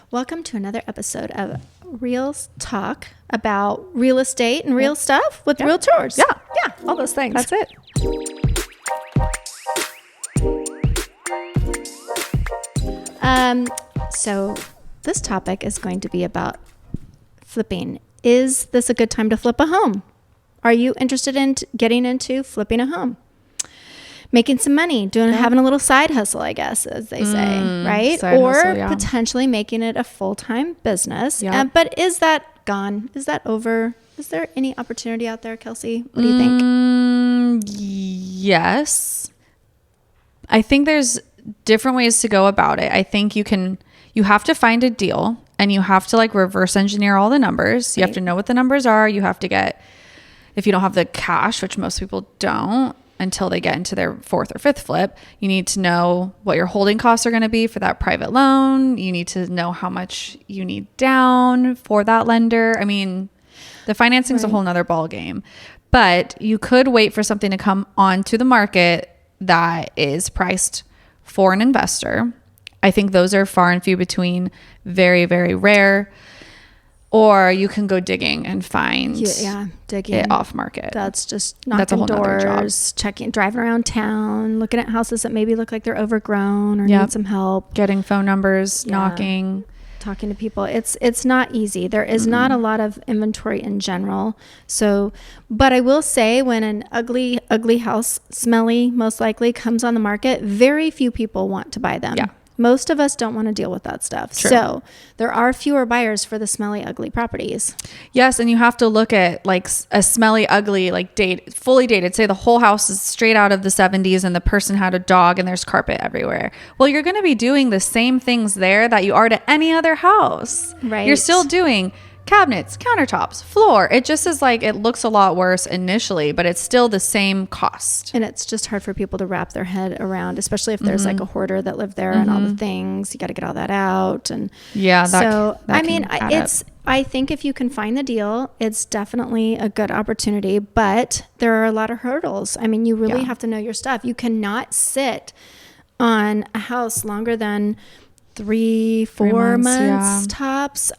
Welcome to another episode of Real Talk about real estate and real stuff with realtors. Yeah, all those things. That's it. So this topic is going to be about flipping. Is this a good time to flip a home? Are you interested in getting into flipping a home? Making some money, having a little side hustle, I guess, as they say, right? Or potentially making it a full-time business. Yep. But is that gone? Is that over? Is there any opportunity out there, Kelsey? What do you think? Yes. I think there's different ways to go about it. I think you have to find a deal and you have to reverse engineer all the numbers. You have to know what the numbers are. You have to if you don't have the cash, which most people don't, until they get into their fourth or fifth flip, you need to know what your holding costs are going to be for that private loan. You need to know how much you need down for that lender. I mean, the financing is a whole nother ball game, but you could wait for something to come onto the market that is priced for an investor. I think those are far and few between, very, very rare. Or you can go digging and find digging it off market. That's just knocking doors, driving around town, looking at houses that maybe look like they're overgrown or need some help. Getting phone numbers, knocking. Talking to people. It's not easy. There is not a lot of inventory in general. So, but I will say when an ugly house, smelly, most likely comes on the market, very few people want to buy them. Yeah. Most of us don't want to deal with that stuff. True. So there are fewer buyers for the smelly, ugly properties. Yes. And you have to look at a smelly, ugly, fully dated. Say the whole house is straight out of the 70s and the person had a dog and there's carpet everywhere. Well, you're going to be doing the same things there that you are to any other house. Right. You're still doing cabinets, countertops, floor. It just is it looks a lot worse initially, but it's still the same cost. And it's just hard for people to wrap their head around, especially if there's a hoarder that lived there and all the things. You got to get all that out. And I think if you can find the deal, it's definitely a good opportunity, but there are a lot of hurdles. I mean, you really have to know your stuff. You cannot sit on a house longer than 3-4 months tops.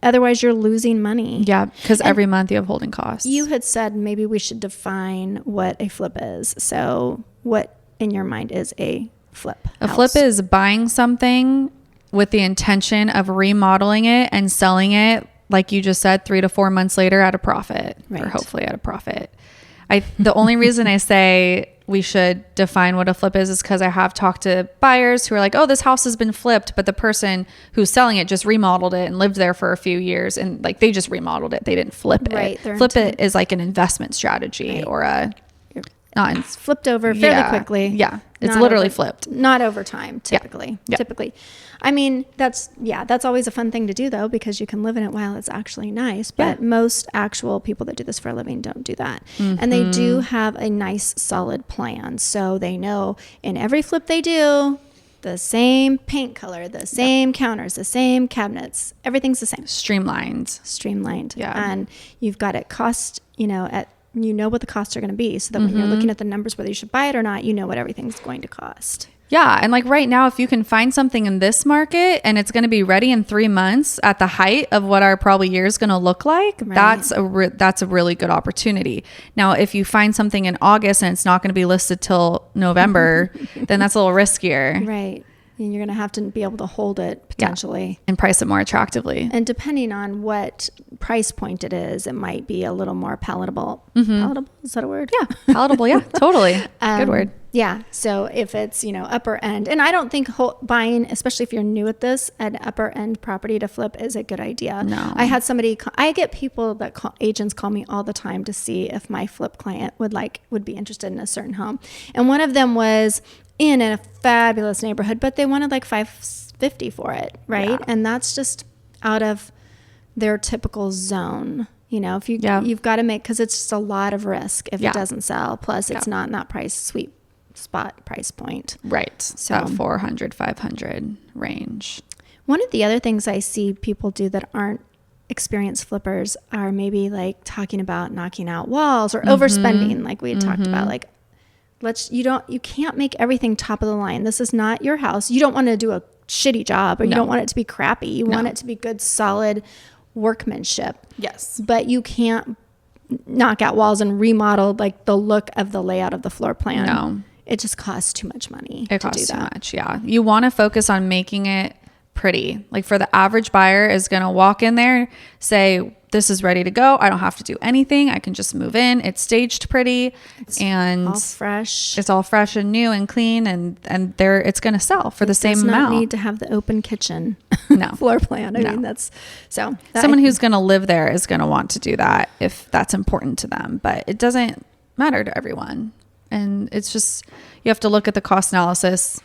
Otherwise, you're losing money. Yeah, because every month you have holding costs. You had said maybe we should define what a flip is. So what in your mind is a flip house? A flip is buying something with the intention of remodeling it and selling it, like you just said, 3 to 4 months later at a profit, or hopefully at a profit. The only reason I say we should define what a flip is because I have talked to buyers who are like, oh, this house has been flipped, but the person who's selling it just remodeled it and lived there for a few years, and they just remodeled it. They didn't flip it. Flip it is like an investment strategy or it's flipped over fairly quickly. Yeah. It's literally flipped. Not over time, typically. Yeah. Typically. I mean, that's always a fun thing to do, though, because you can live in it while it's actually nice. But most actual people that do this for a living don't do that. And they do have a nice, solid plan. So they know in every flip they do, the same paint color, the same counters, the same cabinets, everything's the same. Streamlined. Yeah. And you've got it cost, you know what the costs are going to be, so that when you're looking at the numbers, whether you should buy it or not, you know what everything's going to cost. Yeah. And right now, if you can find something in this market and it's going to be ready in 3 months at the height of what our probably year is going to look like, that's a really good opportunity. Now, if you find something in August and it's not going to be listed till November, then that's a little riskier. Right. And you're going to have to be able to hold it potentially. And price it more attractively. And depending on what price point it is, it might be a little more palatable. Palatable? Is that a word? Yeah. Palatable. Yeah, totally. Good word. Yeah. So if it's, upper end, and I don't think buying, especially if you're new at this, an upper end property to flip is a good idea. No. I get people agents call me all the time to see if my flip client would be interested in a certain home. And one of them was in a fabulous neighborhood, but they wanted $550 for it, right? Yeah. And that's just out of their typical zone. If you've got to make, because it's just a lot of risk if it doesn't sell. Plus, it's not in that sweet spot price point. Right. So that 400, 500 range. One of the other things I see people do that aren't experienced flippers are maybe talking about knocking out walls or overspending, like we had talked about, you can't make everything top of the line. This is not your house. You don't want to do a shitty job, or you No. don't want it to be crappy. You No. want it to be good, solid workmanship. Yes. But you can't knock out walls and remodel like the look of the layout of the floor plan. No. It just costs too much money It to costs do too that. much. Yeah. You want to focus on making it pretty. Like for the average buyer is going to walk in there, say, this is ready to go. I don't have to do anything. I can just move in. It's staged pretty and All fresh. it's all fresh and new and clean, and there it's going to sell for the same does amount. not need to have the open kitchen No. floor plan. I No. mean, that's so Someone who's going to live there is going to want to do that if that's important to them, but it doesn't matter to everyone. And it's just, you have to look at the cost analysis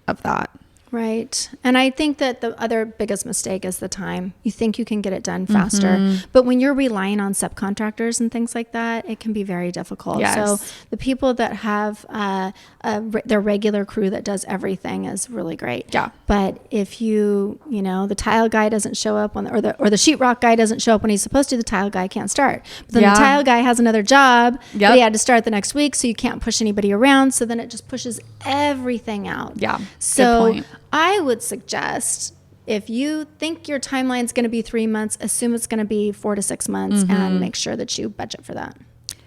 of that. right. And I think that the other biggest mistake is the time. You think you can get it done faster, but when you're relying on subcontractors and things like that, it can be very difficult. Yes. So the people that have their regular crew that does everything is really great. Yeah. But if the tile guy doesn't show up or the sheetrock guy doesn't show up when he's supposed to, the tile guy can't start. But then Yeah. the tile guy has another job Yep. that he had to start the next week, so you can't push anybody around. So then it just pushes everything out. Yeah. So Good point. I would suggest, if you think your timeline is going to be 3 months, assume it's going to be 4 to 6 months, and make sure that you budget for that.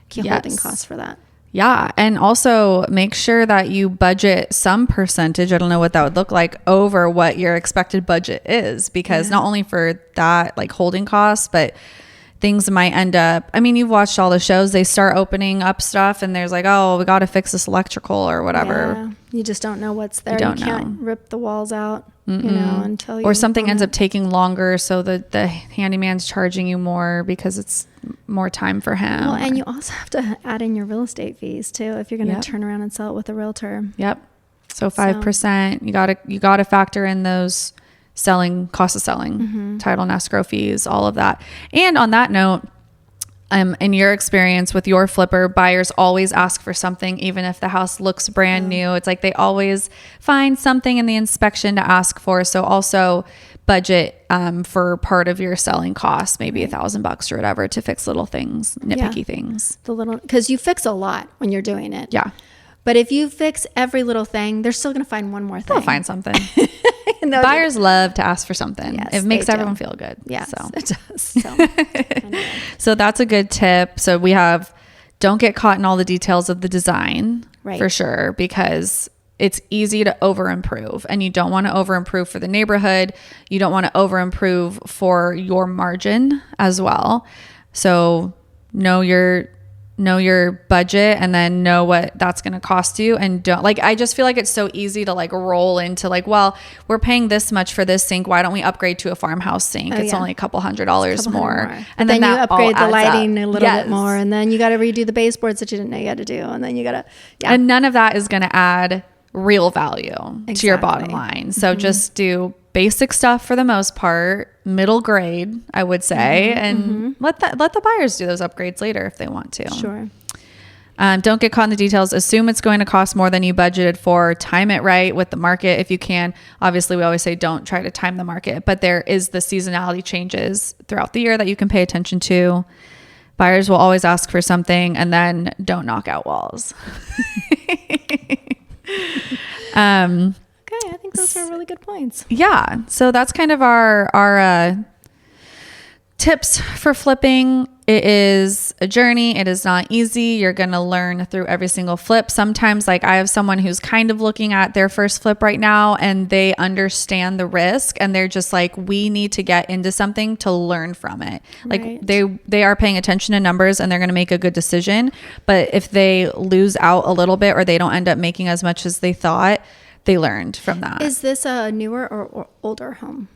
Keep holding Yes. costs for that. Yeah. And also make sure that you budget some percentage, I don't know what that would look like, over what your expected budget is, because not only for that, like holding costs, but things might end up, I mean, you've watched all the shows, they start opening up stuff and there's like, oh, we got to fix this electrical or whatever. Yeah. You just don't know what's there. You, don't can't rip the walls out, until you. Or something own ends it. up taking longer, so the handyman's charging you more because it's more time for him. Well, and you also have to add in your real estate fees too if you're going to Yep. turn around and sell it with a realtor. Yep. So 5%. You gotta factor in those cost of selling, title and escrow fees, all of that. And on that note, in your experience with your flipper, buyers always ask for something, even if the house looks brand new. It's like they always find something in the inspection to ask for. So also budget for part of your selling costs, maybe $1,000 or whatever, to fix little things, nitpicky things. Because you fix a lot when you're doing it. Yeah. But if you fix every little thing, they're still going to find one more thing. They'll find something. And they'll Buyers love to ask for something. Yes, it makes they do. everyone feel good. Yes, So. it does. So, anyway. So that's a good tip. So we have, don't get caught in all the details of the design, Right. for sure, because it's easy to over improve, and you don't want to over improve for the neighborhood. You don't want to over improve for your margin as well. So know your budget, and then know what that's going to cost you. And don't, like, I just feel like it's so easy to like roll into like, well, we're paying this much for this sink, why don't we upgrade to a farmhouse sink? It's only $200 more. And then you that all upgrade the adds lighting up. a little bit more, and then you got to redo the baseboards that you didn't know you had to do, and then you got to And none of that is going to add real value to your bottom Exactly. line. So just do basic stuff for the most part, middle grade, I would say, and let the buyers do those upgrades later if they want to. Sure. Don't get caught in the details. Assume it's going to cost more than you budgeted for. Time it right with the market if you can. Obviously, we always say don't try to time the market, but there is the seasonality changes throughout the year that you can pay attention to. Buyers will always ask for something, and then don't knock out walls. Okay, I think those are really good points. Yeah. So that's kind of our tips for flipping. It is a journey. It is not easy. You're going to learn through every single flip. Sometimes, like, I have someone who's kind of looking at their first flip right now, and they understand the risk, and they're just like, we need to get into something to learn from it. Like, Right. they are paying attention to numbers, and they're going to make a good decision. But if they lose out a little bit, or they don't end up making as much as they thought, they learned from that. Is this a newer or older home?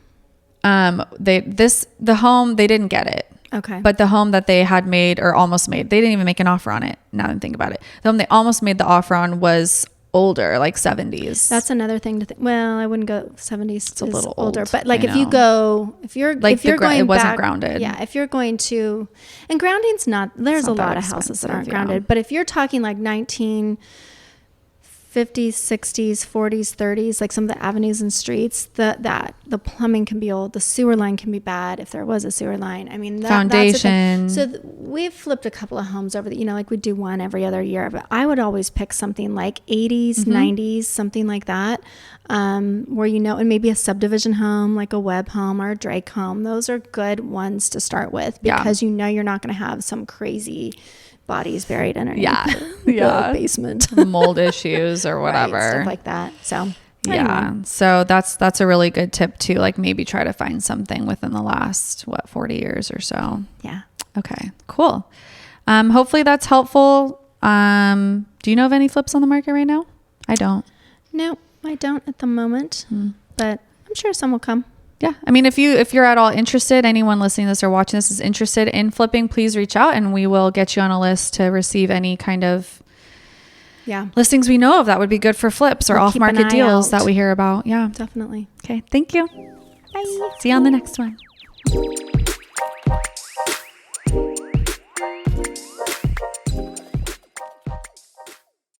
The home, they didn't get it. Okay. But the home that they had made or almost made, they didn't even make an offer on it. Now that I think about it, the home they almost made the offer on was older, like 70s. That's another thing to think. Well, I wouldn't go 70s. It's a little older, old. but like I if you know. go, if you're Like if you're going it wasn't back, grounded. Yeah, if you're going to, and grounding's not. There's It's not a lot that of houses that aren't expensive, yeah. grounded, but if you're talking like 1950s, 50s, 60s, 40s, 30s, like some of the avenues and streets, the plumbing can be old, the sewer line can be bad if there was a sewer line. I mean, foundation. So we've flipped a couple of homes over like we do one every other year, but I would always pick something like 80s, 90s, something like that, where, and maybe a subdivision home, like a Webb home or a Drake home. Those are good ones to start with because you're not going to have some crazy bodies buried underneath the basement, mold issues or whatever, right, stuff like that. So anyway. So that's a really good tip too. Like maybe try to find something within the last 40 years or so. Yeah. Okay, cool. Hopefully that's helpful. Do you know of any flips on the market right now? I don't. No, I don't at the moment, but I'm sure some will come. Yeah. I mean, if you're at all interested, anyone listening to this or watching this is interested in flipping, please reach out and we will get you on a list to receive any kind of listings we know of that would be good for flips or off-market deals that we hear about. Yeah, definitely. Okay. Thank you. Bye. See you on the next one.